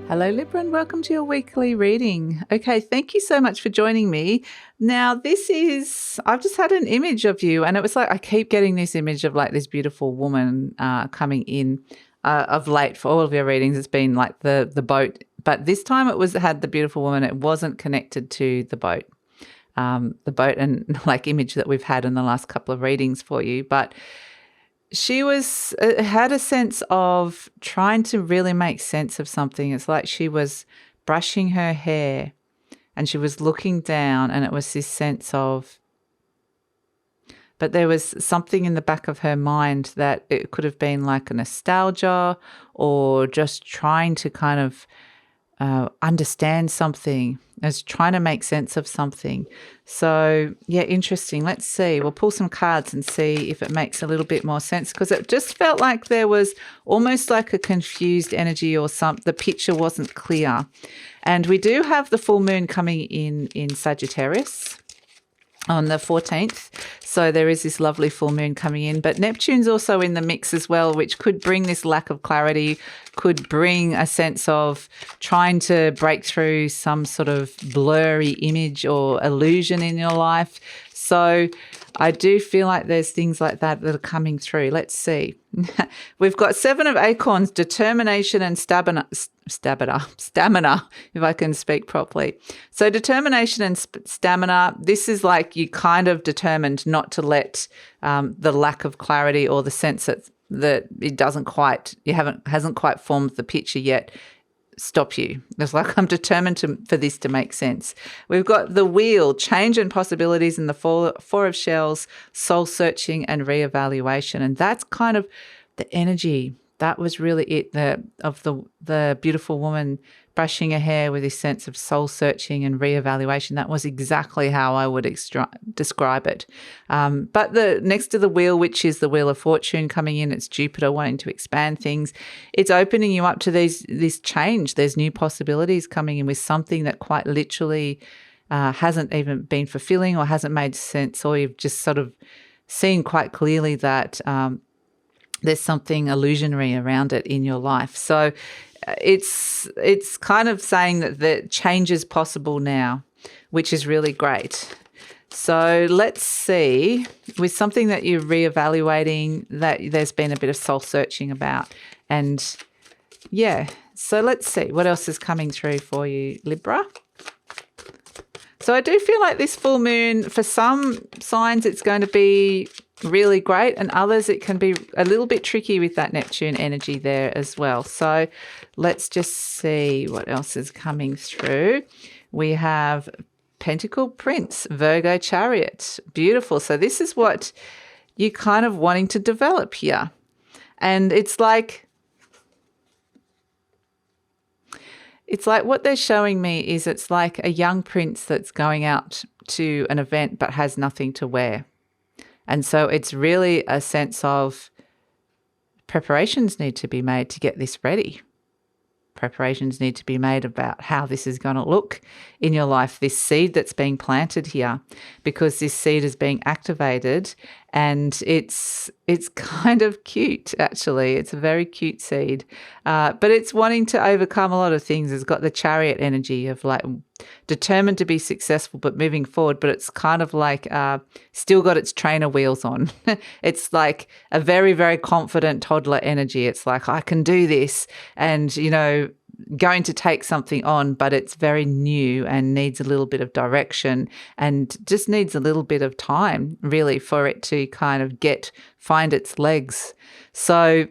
Hello Libra and welcome to your weekly reading. Okay, thank you so much for joining me. Now I've just had an image of you and it was like I keep getting this image of like this beautiful woman coming in of late for all of your readings. It's been like the boat, but this time it had the beautiful woman. It wasn't connected to the boat and like image that we've had in the last couple of readings for you. But she had a sense of trying to really make sense of something. It's like she was brushing her hair and she was looking down and it was this sense of, but there was something in the back of her mind that it could have been like a nostalgia or just trying to kind of understand something. I was trying to make sense of something. So, yeah, interesting. Let's see. We'll pull some cards and see if it makes a little bit more sense, because it just felt like there was almost like a confused energy or the picture wasn't clear. And we do have the full moon coming in Sagittarius on the 14th. So there is this lovely full moon coming in, but Neptune's also in the mix as well, which could bring this lack of clarity, could bring a sense of trying to break through some sort of blurry image or illusion in your life. So I do feel like there's things like that are coming through. Let's see. We've got 7 of Acorns, determination and stamina, if I can speak properly. So determination and stamina, this is like you kind of determined not to let the lack of clarity or the sense that it hasn't quite formed the picture yet stop you. It's like I'm determined for this to make sense. We've got the Wheel, change and possibilities, and the Four of Shells, soul searching and reevaluation. And that's kind of the energy. That was really it, of the beautiful woman brushing her hair with this sense of soul searching and reevaluation. That was exactly how I would describe it. But next to the Wheel, which is the Wheel of Fortune coming in, it's Jupiter wanting to expand things. It's opening you up to this change. There's new possibilities coming in with something that quite literally hasn't even been fulfilling or hasn't made sense, or you've just sort of seen quite clearly that there's something illusionary around it in your life. So it's kind of saying that the change is possible now, which is really great. So let's see, with something that you're reevaluating, that there's been a bit of soul searching about. And yeah, so let's see what else is coming through for you, Libra. So I do feel like this full moon, for some signs it's going to be really great, and others it can be a little bit tricky with that Neptune energy there as well. So let's just see what else is coming through. We have Pentacle Prince, Virgo Chariot. Beautiful. So this is what you're kind of wanting to develop here. And it's like what they're showing me is it's like a young prince that's going out to an event but has nothing to wear. And so it's really a sense of preparations need to be made to get this ready. Preparations need to be made about how this is going to look in your life, this seed that's being planted here, because this seed is being activated, and it's kind of cute, actually. It's a very cute seed, but it's wanting to overcome a lot of things. It's got the Chariot energy of like determined to be successful but moving forward, but it's kind of like still got its trainer wheels on. It's like a very, very confident toddler energy. It's like, I can do this, and, going to take something on, but it's very new and needs a little bit of direction and just needs a little bit of time really for it to kind of find its legs. So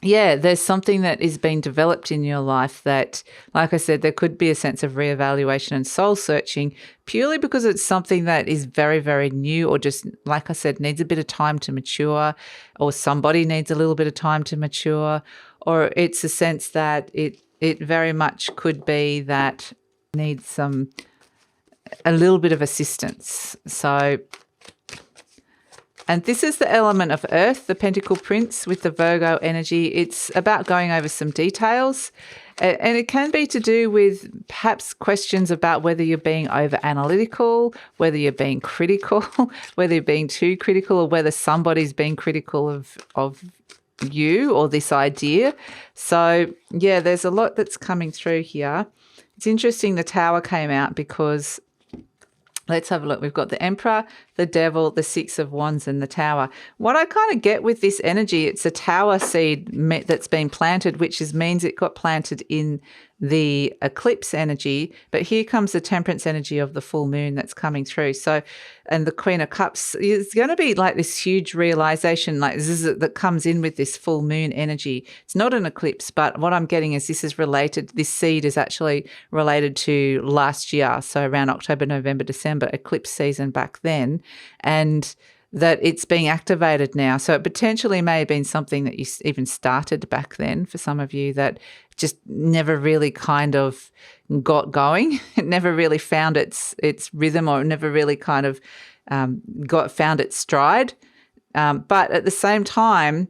yeah, there's something that is being developed in your life that, like I said, there could be a sense of reevaluation and soul searching purely because it's something that is very, very new, or just, like I said, needs a bit of time to mature, or somebody needs a little bit of time to mature, or it's a sense that it very much could be that needs a little bit of assistance. So, and this is the element of Earth, the Pentacle Prince with the Virgo energy. It's about going over some details, and it can be to do with perhaps questions about whether you're being over analytical, whether you're being critical, whether you're being too critical, or whether somebody's being critical of you or this idea. So, yeah, there's a lot that's coming through here. It's interesting the Tower came out because let's have a look. We've got the Emperor, the Devil, the Six of Wands, and the Tower. What I kind of get with this energy, it's a Tower seed that's been planted, which means it got planted in the eclipse energy. But here comes the Temperance energy of the full moon that's coming through. So, and the Queen of Cups is going to be like this huge realization, like that comes in with this full moon energy. It's not an eclipse, but what I'm getting is this seed is actually related to last year. So around October, November, December, eclipse season back then. And that it's being activated now. So it potentially may have been something that you even started back then for some of you that just never really kind of got going. It never really found its rhythm, or never really kind of found its stride. But at the same time,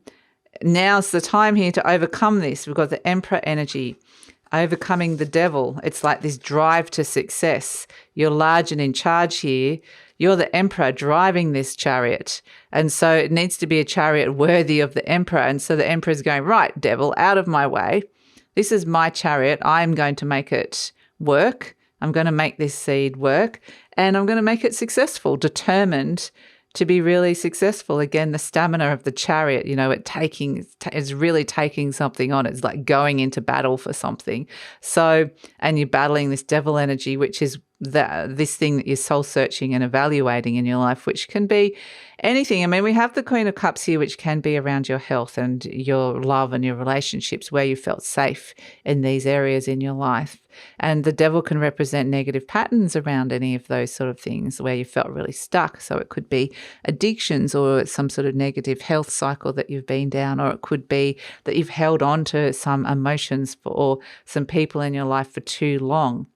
now's the time here to overcome this. We've got the Emperor energy. Overcoming the Devil. It's like this drive to success. You're large and in charge here. You're the Emperor driving this chariot. And so it needs to be a chariot worthy of the Emperor. And so the Emperor is going, right, Devil, out of my way. This is my chariot. I'm going to make it work. I'm going to make this seed work. And I'm going to make it successful, determined to be really successful. Again, the stamina of the chariot, it's really taking something on. It's like going into battle for something. So, and you're battling this Devil energy, which is this thing that you're soul searching and evaluating in your life, which can be anything. I mean, we have the Queen of Cups here, which can be around your health and your love and your relationships, where you felt safe in these areas in your life. And the Devil can represent negative patterns around any of those sort of things where you felt really stuck. So it could be addictions or some sort of negative health cycle that you've been down, or it could be that you've held on to some emotions or some people in your life for too long.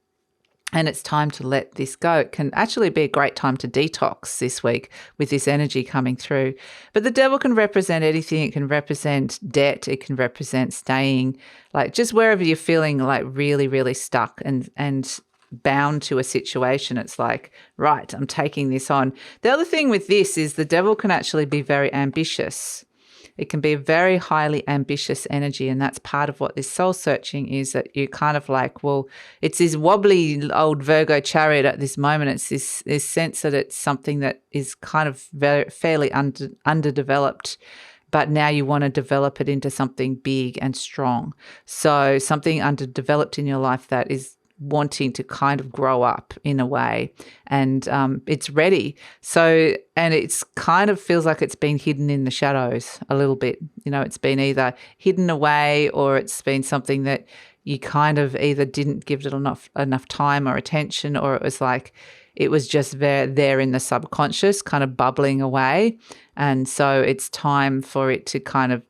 And it's time to let this go. It can actually be a great time to detox this week with this energy coming through. But the Devil can represent anything. It can represent debt. It can represent staying, like just wherever you're feeling like really, really stuck and bound to a situation. It's like, right, I'm taking this on. The other thing with this is the Devil can actually be very ambitious. It can be a very highly ambitious energy, and that's part of what this soul searching is, that you're kind of like, well, it's this wobbly old Virgo chariot at this moment. It's this sense that it's something that is kind of fairly underdeveloped, but now you want to develop it into something big and strong. So something underdeveloped in your life that is wanting to kind of grow up in a way, and it's ready. So, and it's kind of feels like it's been hidden in the shadows a little bit. It's been either hidden away, or it's been something that you kind of either didn't give it enough time or attention, or it was like it was just there in the subconscious, kind of bubbling away. And so it's time for it to kind of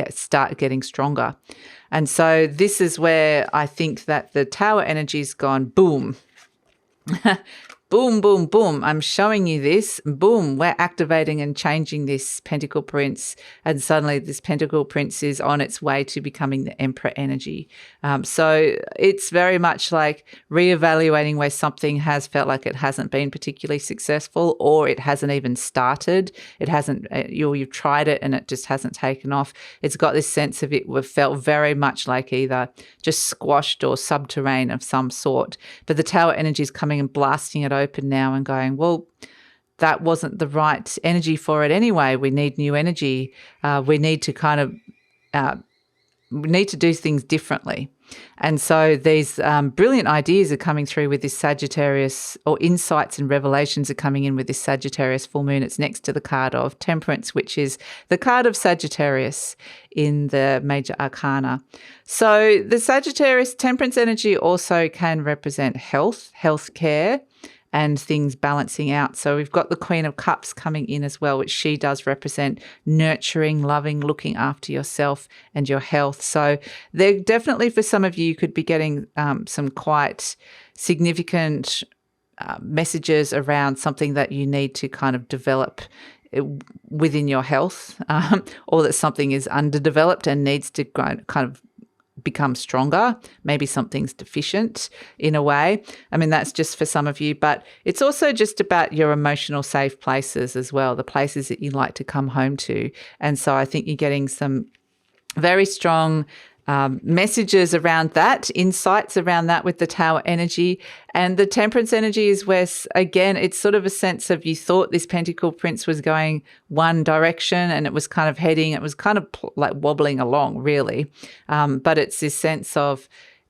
start getting stronger. And so this is where I think that the Tower energy's gone boom. Boom, boom, boom. I'm showing you this. Boom. We're activating and changing this Pentacle Prince. And suddenly this Pentacle Prince is on its way to becoming the Emperor energy. So it's very much like reevaluating where something has felt like it hasn't been particularly successful, or it hasn't even started. It hasn't, you've tried it and it just hasn't taken off. It's got this sense of it felt very much like either just squashed or subterranean of some sort. But the Tower energy is coming and blasting it open now and going, well, that wasn't the right energy for it anyway. We need new energy. We need to kind of we need to do things differently. And so these brilliant ideas are coming through with this Sagittarius, or insights and revelations are coming in with this Sagittarius full moon. It's next to the card of Temperance, which is the card of Sagittarius in the major arcana. So the Sagittarius Temperance energy also can represent health care, and things balancing out. So we've got the Queen of Cups coming in as well, which she does represent nurturing, loving, looking after yourself and your health. So there definitely, for some of you, could be getting some quite significant messages around something that you need to kind of develop within your health, or that something is underdeveloped and needs to kind of become stronger. Maybe something's deficient in a way. I mean, that's just for some of you, but it's also just about your emotional safe places as well, the places that you like to come home to. And so I think you're getting some very strong messages around that, insights around that with the Tower energy. And the Temperance energy is where, again, it's sort of a sense of you thought this Pentacle Prince was going one direction and it was kind of like wobbling along, really. But it's this sense of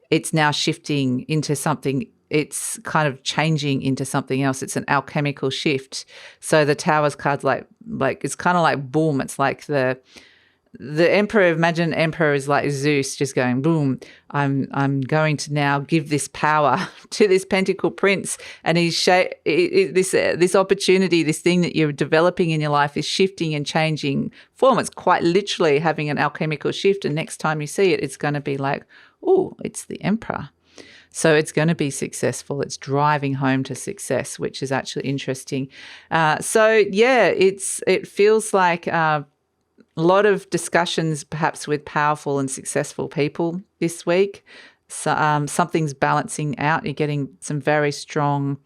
it's now shifting into something. It's kind of changing into something else. It's an alchemical shift. So the Towers card's like it's kind of like boom. It's like the emperor, imagine emperor is like Zeus just going boom, I'm going to now give this power to this Pentacle Prince, and this opportunity, this thing that you're developing in your life is shifting and changing form. It's quite literally having an alchemical shift, and next time you see it, it's going to be like, oh, it's the emperor. So it's going to be successful. It's driving home to success, which is actually interesting. It feels like a lot of discussions perhaps with powerful and successful people this week. So, something's balancing out. You're getting some very strong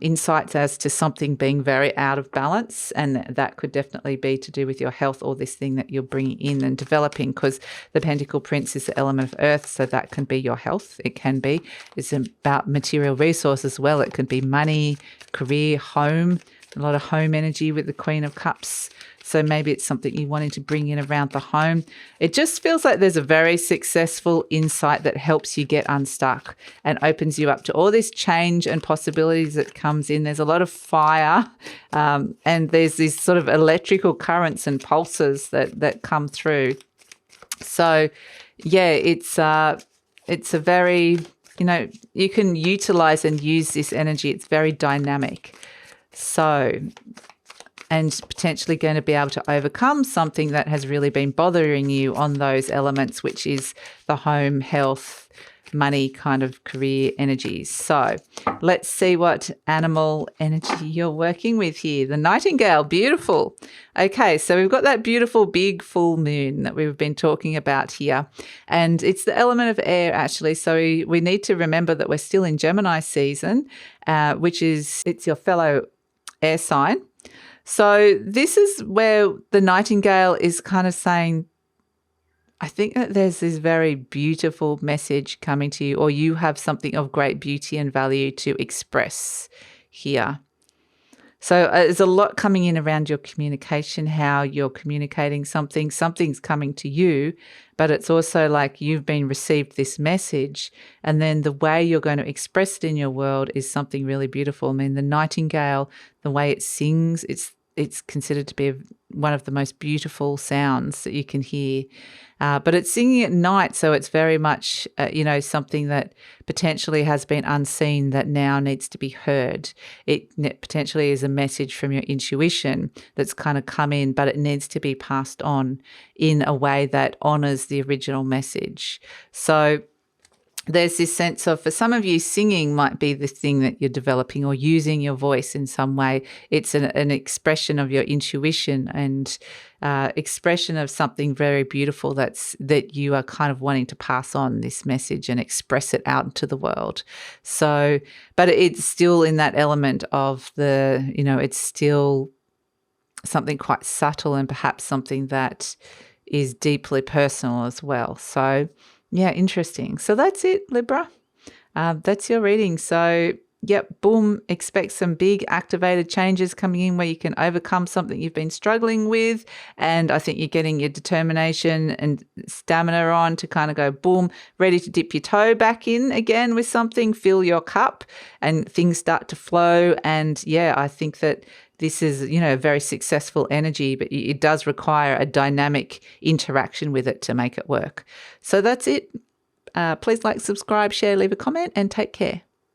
insights as to something being very out of balance, and that could definitely be to do with your health or this thing that you're bringing in and developing, because the Pentacle Prince is the element of earth, so that can be your health. It can be. It's about material resources as well. It could be money, career, home, a lot of home energy with the Queen of Cups. So maybe it's something you wanted to bring in around the home. It just feels like there's a very successful insight that helps you get unstuck and opens you up to all this change and possibilities that comes in. There's a lot of fire and there's these sort of electrical currents and pulses that come through. So, yeah, it's a very, you can utilize and use this energy. It's very dynamic. So, and potentially going to be able to overcome something that has really been bothering you on those elements, which is the home, health, money kind of career energies. So let's see what animal energy you're working with here. The Nightingale, beautiful. Okay, so we've got that beautiful big full moon that we've been talking about here. And it's the element of air, actually. So we need to remember that we're still in Gemini season, it's your fellow air sign. So this is where the Nightingale is kind of saying, I think that there's this very beautiful message coming to you, or you have something of great beauty and value to express here. So there's a lot coming in around your communication, how you're communicating something's coming to you, but it's also like you've been received this message, and then the way you're going to express it in your world is something really beautiful. I mean, the Nightingale, the way it sings, it's considered to be one of the most beautiful sounds that you can hear. But it's singing at night, so it's very much, something that potentially has been unseen that now needs to be heard. It potentially is a message from your intuition that's kind of come in, but it needs to be passed on in a way that honours the original message. So there's this sense of, for some of you, singing might be the thing that you're developing, or using your voice in some way. It's an expression of your intuition and expression of something very beautiful that you are kind of wanting to pass on this message and express it out into the world. So, but it's still in that element of it's still something quite subtle and perhaps something that is deeply personal as well. So, yeah, interesting. So that's it, Libra. That's your reading. So, yep, boom, expect some big activated changes coming in where you can overcome something you've been struggling with. And I think you're getting your determination and stamina on to kind of go, boom, ready to dip your toe back in again with something, fill your cup, and things start to flow. And, yeah, I think that this is, a very successful energy, but it does require a dynamic interaction with it to make it work. So that's it. Please like, subscribe, share, leave a comment, and take care.